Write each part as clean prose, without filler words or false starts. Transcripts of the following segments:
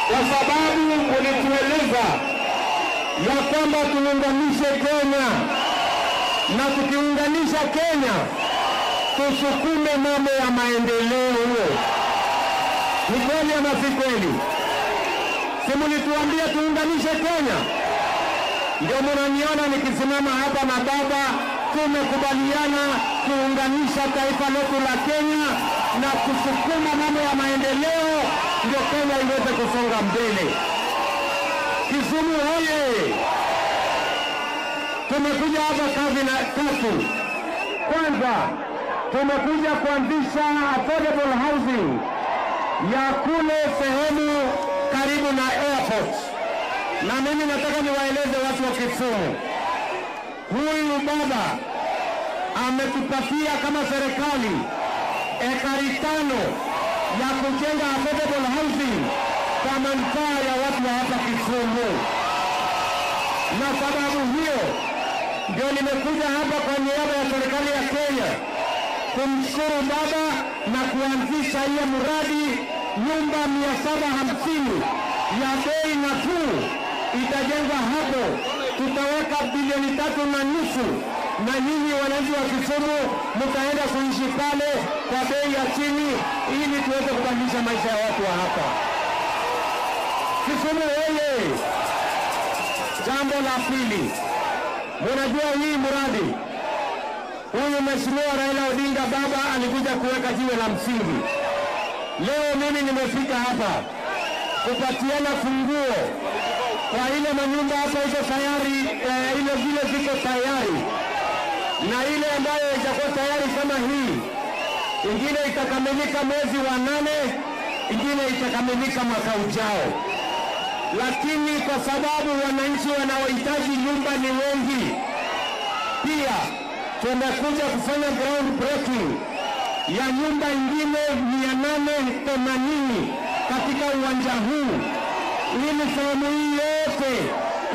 kwa sababu ulitueleza ya kwamba tuunganishe Kenya, na tukiunganisha Kenya tusukume mambo ya maendeleo. Ni kweli ama si kweli? Si mlituambia tuunganishe Kenya? Ndio mnaniona nikisimama hapa na baba, tumekubaliana kuunganisha taifa letu la Kenya na kusukuma mambo ya maendeleo ndio Kenya iweze kusonga mbele. Kisumu hoye! Tumekuja hapa kazi na tatu. Kwanza, tumekuja kuanzisha affordable housing ya kule sehemu karibu na airport. Na mimi nataka niwaeleze watu wa Kisumu, huyu baba ametupatia kama serikali ekari 5 ya kujenga affordable housing kwa manufaa ya watu wa hapa Kisumu. Na sababu hiyo ndio nimekuja hapa kwa niaba ya serikali ya Kenya kumshukuru baba na kuanzisha hiyo mradi nyumba 750 ya bei nafuu itajengwa hapo. Tutaweka bilioni 3.5 na nyinyi wananchi wa Kisumu mtaenda kuishi pale kwa bei ya chini ili tuweze kubadilisha maisha ya watu wa hapa. Kisumu wewe! Jambo la pili, mnajua hii mradi huyu Mheshimiwa Raila Odinga baba alikuja kuweka jiwe la msingi. Leo mimi nimefika hapa kupatiana funguo kwa ile manyumba hapa iko tayari, ile zile ziko tayari, na ile ambayo itakuwa tayari kama hii, ingine itakamilika mwezi wa 8, ingine itakamilika mwaka ujao. Lakini kwa sababu wananchi wanaohitaji nyumba ni wengi, pia tumekuja kufanya ground breaking ya nyumba ingine 880 katika uwanja huu, ili sehemu hii yote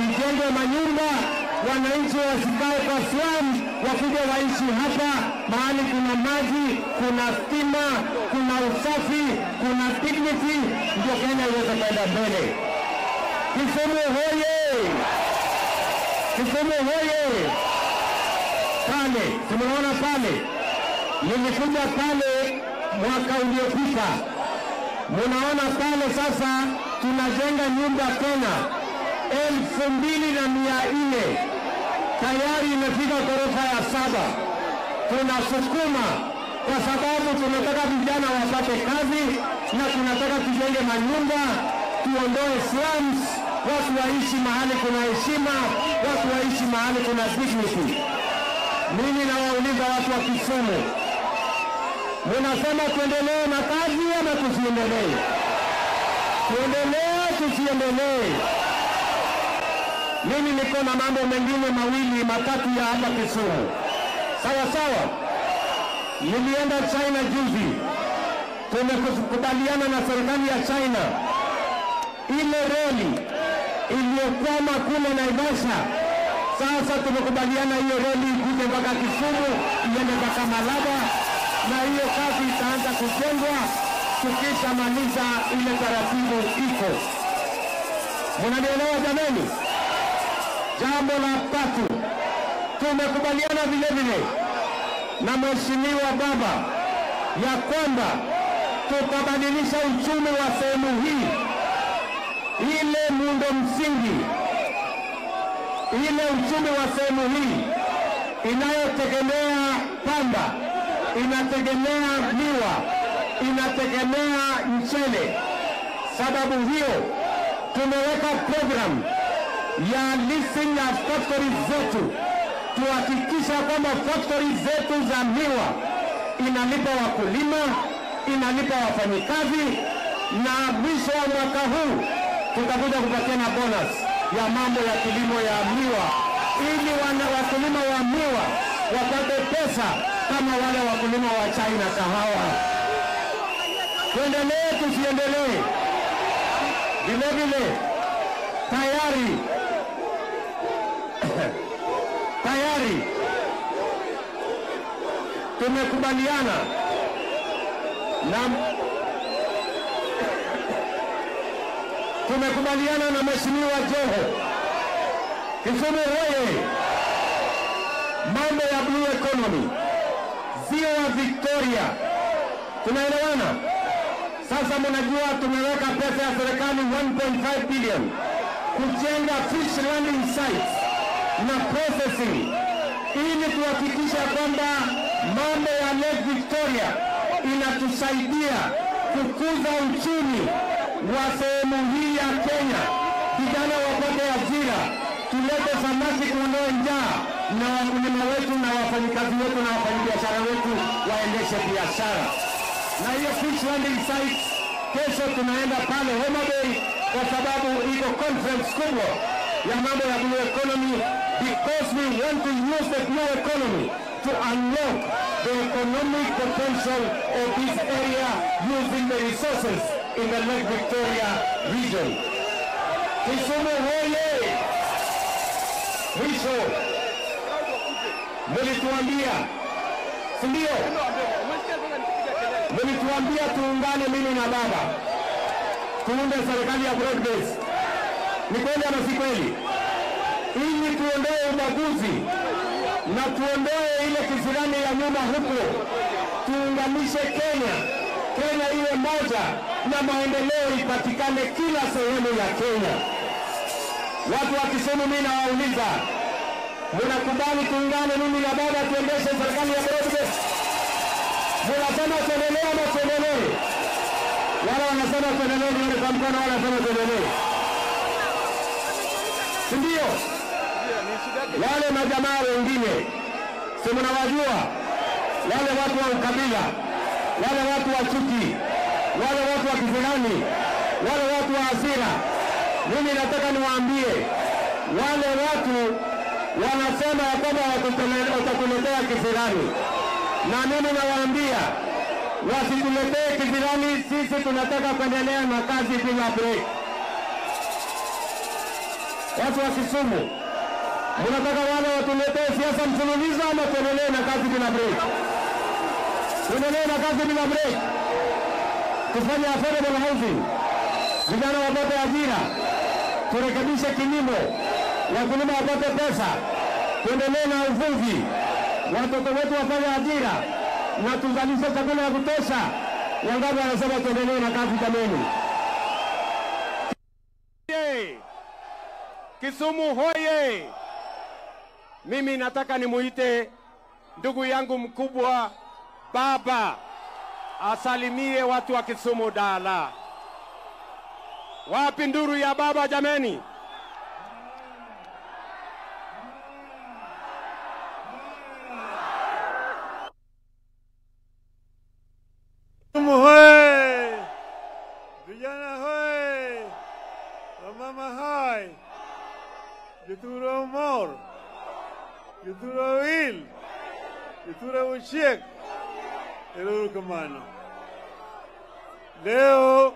ijengwe manyumba, wananchi wasikae kwa slum, wakuje waishi hapa mahali kuna maji, kuna stima, kuna usafi, kuna dignity, ndio Kenya iweze kwenda mbele. Kisumu hoye! Kisumu hoye! Pale, tumeona pale, nilikuja pale mwaka uliopita. Munaona pale sasa tunajenga nyumba tena 2,400 tayari imefika ghorofa ya 7. Tunasukuma kwa sababu tunataka vijana wapate kazi na tunataka tujenge manyumba, tuondoe slums, watu waishi mahali kuna heshima, watu waishi mahali kuna dignity. Mimi nawauliza watu wa Kisumu, mnasema tuendelee na kazi ama tusiendelee? Tuendelee, tusiendelee? Mimi niko na mambo mengine 2-3 ya hapa Kisumu. Sawa sawa. Nilienda China juzi. Tumekubaliana na serikali ya China ile reli iliyokwama kule Naivasha. Sasa tumekubaliana hiyo reli ikuje mpaka Kisumu, iende mpaka Malaba, na hiyo kazi itaanza kujengwa tukishamaliza ile taratibu iko. Mnanielewa jamani? Jambo la 3, tumekubaliana vile vile na Mheshimiwa baba ya kwamba tutabadilisha uchumi wa sehemu hii, ile muundo msingi, ile uchumi wa sehemu hii inayotegemea pamba, inategemea miwa, inategemea mchele. Sababu hiyo tumeweka program ya leasing ya factories zetu, tuhakikisha kwamba factories zetu za miwa inalipa wakulima, inalipa wafanyikazi, na mwisho wa mwaka huu tutakuja kupatiana bonus ya mambo ya kilimo ya miwa, ili wakulima wa miwa wapate pesa kama wale wakulima wa China kahawa. Tuendelee, tusiendelee? Vile vile tayari tumekubaliana na Tumekubaliana na Mheshimiwa Joho. Kisumu hoye! Mambo ya blue economy, Ziwa Victoria, tunaelewana? Sasa mnajua tumeweka pesa ya serikali 1.5 billion kujenga fish landing sites na processing ili tuhakikisha kwamba mambo ya Lake Victoria inatusaidia kukuza uchumi wa sehemu hii ya Kenya. Vijana wapate ajira, tulete samaki kuondoa njaa, na wakulima wetu na wafanyikazi wetu na wafanyabiashara wetu waendeshe biashara. Na hiyo fish landing sites kesho tunaenda pale Homa Bay kwa sababu iko conference kubwa ya mambo ya blue economy, because we want to use the blue economy to unlock the economic potential of this area using the resources in the Lake Victoria region. Kisumu hoye! Mwisho, mlituambia, si ndio? Mlituambia tuungane mimi na baba, tuunde serikali ya broad base. Ni kweli ama si kweli? Ili tuondoe ubaguzi na tuondoe ile kisirani ya nyuma huko, tuunganishe Kenya, Kenya iwe moja na maendeleo ipatikane kila sehemu ya Kenya. Watu wa Kisumu, mimi nawauliza, mnakubali tuungane mimi na baba tuendeshe serikali ya broad base? Mnasema tuendelee ama tuendelee? Wala wanasema tuendelee, nione kwa mkono, wala wanasema tuendelee. Ndio. Wale majamaa wengine, si mnawajua? Wale watu wa ukabila, wale watu wa chuki, wale watu wa kisirani, wale watu wa hasira. Mimi nataka niwaambie, wale watu wanasema ya kwamba watatuletea kisirani. Na mimi nawaambia, wasituletee kisirani, sisi tunataka kuendelea na kazi bila break. Watu wa Kisumu, mnataka wale watuletee siasa mfululizo ama tuendelee na kazi bila break? Tuendelee na kazi bila break. Tufanye affordable housing, vijana wapate ajira, turekebishe kilimo, wakulima wapate pesa, tuendelee na uvuvi, watoto wetu wapate ajira, na tuzalishe chakula ya kutosha. Wangapi wanasema tuendelee na kazi jameni? Kisumu hoye! Mimi nataka nimuite ndugu yangu mkubwa baba asalimie watu wa Kisumu dala. Wapi nduru ya baba jameni? Kisumu hoye! Vijana hoye! Wamama hai! Jutura Umar, Jutura Will, Jutura Uchiek, Erukamano. Leo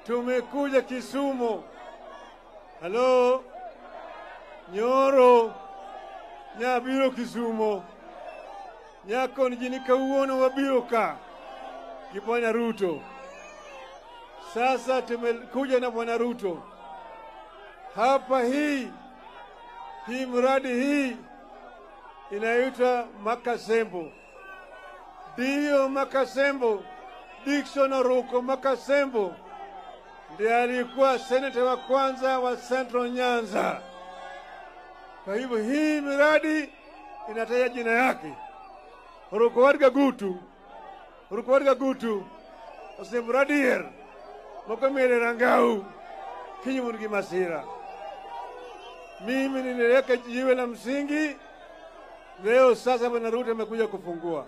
tumekuja Kisumu. Halo, Nyoro, nyabiro Kisumu. Nyako nijini kauono wabiro ka, Bwana Ruto. Sasa tumekuja na Bwana Ruto. Hapa hii mradi hii inaitwa Makasembo. Dio Makasembo, Dickson Oruko Makasembo ndiye alikuwa seneta wa kwanza wa Central Nyanza. Kwa hivyo hii miradi inataja jina yake. Oruko Warga Gutu, Osemuradier, Mokomere Rangau, Kinyumurgi Masira. Mimi niliweka jiwe la msingi, leo sasa Bwana Ruto amekuja kufungua.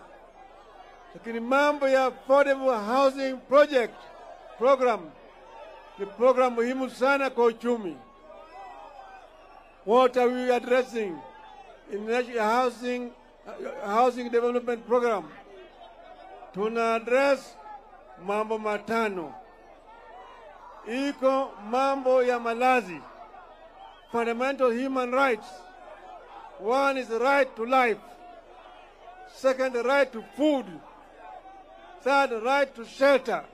Lakini mambo ya affordable housing program ni program muhimu sana kwa uchumi. What are we addressing in the housing development program? Tuna address mambo matano. Iko mambo ya malazi, fundamental human rights. One is the right to life. Second, the right to food. Third, the right to shelter.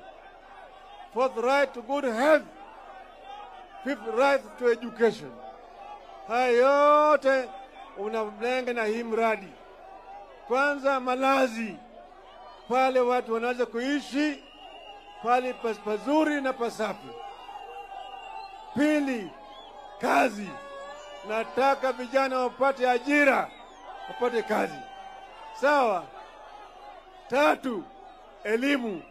Fourth, the right to good health. fifth right to education. Haya yote unalenga na hii mradi. Kwanza malazi, pale watu wanaweza kuishi pale pazuri na pasafi. Pili, kazi. Nataka vijana wapate ajira, wapate kazi. Sawa. Tatu, elimu.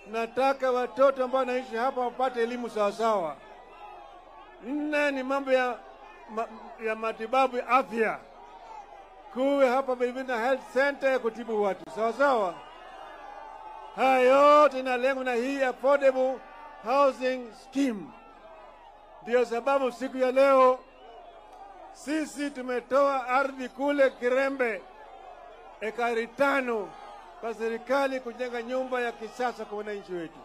Nataka watoto ambao wanaishi hapa wapate elimu sawa sawa. Nne ni mambo ya matibabu ya afya. Kuwe hapa vilevile na health center ya kutibu watu sawa sawa. Haya yote inalenga na hii affordable housing scheme. Ndio sababu siku ya leo sisi tumetoa ardhi kule Kirembe ekari 5 kwa serikali kujenga nyumba ya kisasa kwa wananchi wetu.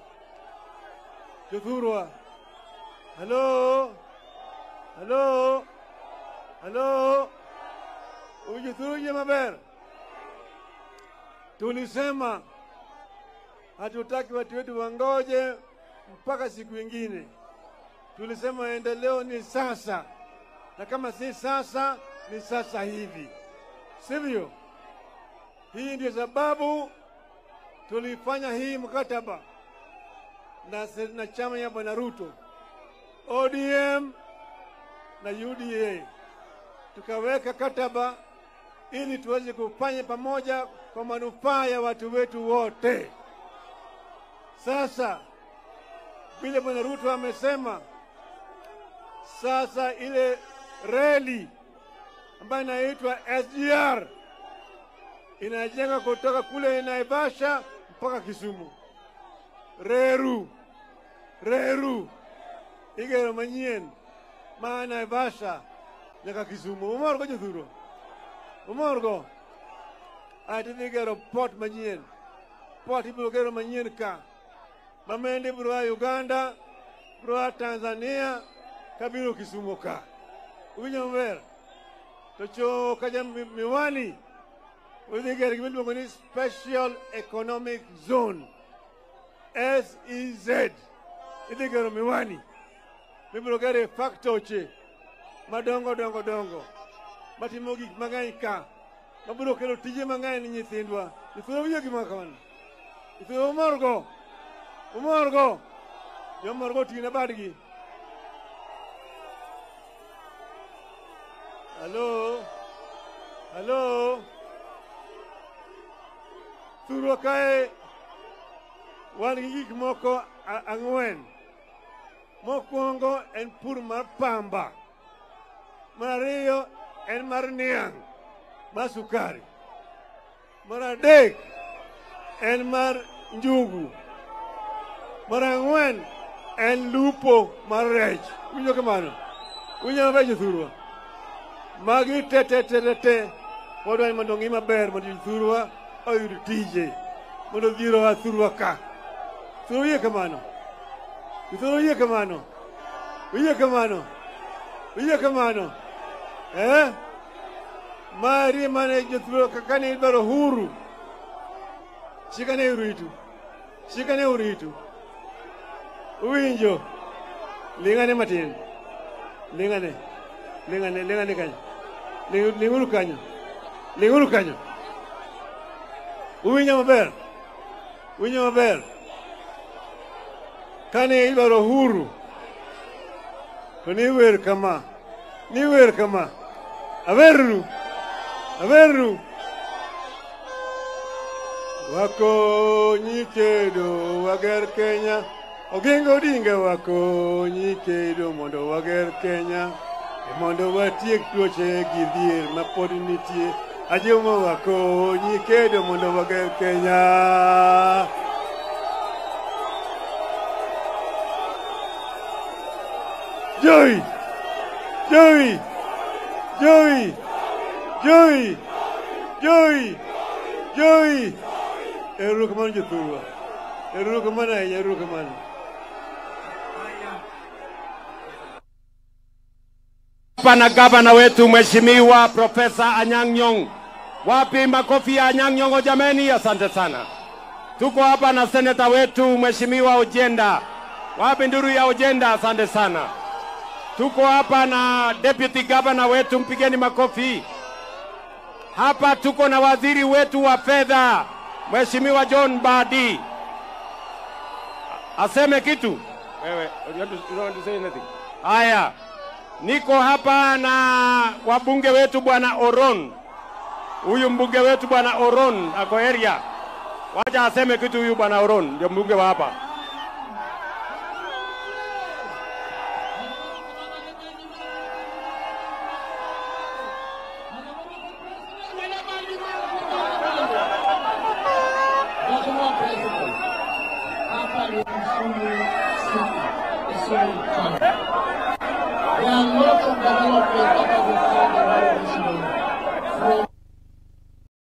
Jothurwa. Hello. Hello. Hello. Ujuthuruje maber. Tulisema hatutaki watu wetu wangoje mpaka siku nyingine. Tulisema endeleo ni sasa. Na kama si sasa, ni sasa hivi. Sivyo? Hii ndio sababu tulifanya hii mkataba na chama ya Bwana Ruto, ODM na UDA. Tukaweka kataba ili tuweze kufanya pamoja kwa manufaa ya watu wetu wote. Sasa vile Bwana Ruto amesema, sasa ile reli ambayo inaitwa SGR inajenga kutoka kule Naivasha mpaka Kisumu. Reru igero manyien ma Naivasha nyaka Kisumu. Umorgo Jothuro. Umorgo. Ati igero port manyien. Port ibiro gero manyien ka. Mamende biro Uganda, biro Tanzania, kabiro Kisumu ka. Uwinjo maber. To cho kaja miwani. Udhigeri kibiluongo ni Special Economic Zone, SEZ. Idhigero miwani. Mibiro gere factoche madongo. Matimo gik mang'eny ka. Mabiro kelo tije mang'eny ni nyithindwa. Nyithindwa winjo gima kamano. Nyithindwa umorgo. Jomorgo ting'o badgi. Hello. Thurwa kae wan gi gik moko ang'wen. Mokwongo en pur mar pamba. Mar ariyo en mar niang' mar sukari. Mar adek en mar njugu. Mar ang'wen en lupo mar rech. Winjo kamano. Winjo maber Jothurwa. Magi te. Podwa mondo ng'i maber mondo Jothurwa oyud tije. Mondo dhiro Thurwa ka. Thurwa yie kamano. Jothurwa yie kamano. Winjo kamano. Mari mane Jothurwa kakane idwaro huru. Shikane uritu. Uwinjo. Lingane matin. Lingane kanyo. Linguru kanyo. Uwinjo maber. Kane idwaro huru. To niwer kama. Averru. Wakonyi kedo wager Kenya. Ogingo dinga wakonyi kedo mondo wager Kenya. Mondo watiek tuoche gi dhier ma pod nitie. Ajomo wakonyi kedo mondo wager Kenya. Joy. Erukamano Jothurwa. Erukamano. Pana gavana wetu Mheshimiwa Profesa Anyang' Nyong'o. Wapi makofi ya Anyang' Nyong'o jameni? Asante sana. Tuko hapa na seneta wetu Mheshimiwa Ojenda. Wapi nduru ya Ojenda? Asante sana. Tuko hapa na deputy governor wetu, mpigeni makofi. Hapa tuko na waziri wetu wa fedha, Mheshimiwa John Mbadi. Aseme kitu. Wewe, you don't want to say anything. Haya. Niko hapa na wabunge wetu Bwana Oron. Huyu mbunge wetu Bwana Oron ako area. Wacha aseme kitu huyu Bwana Oron, ndio mbunge wa hapa. Hapa ni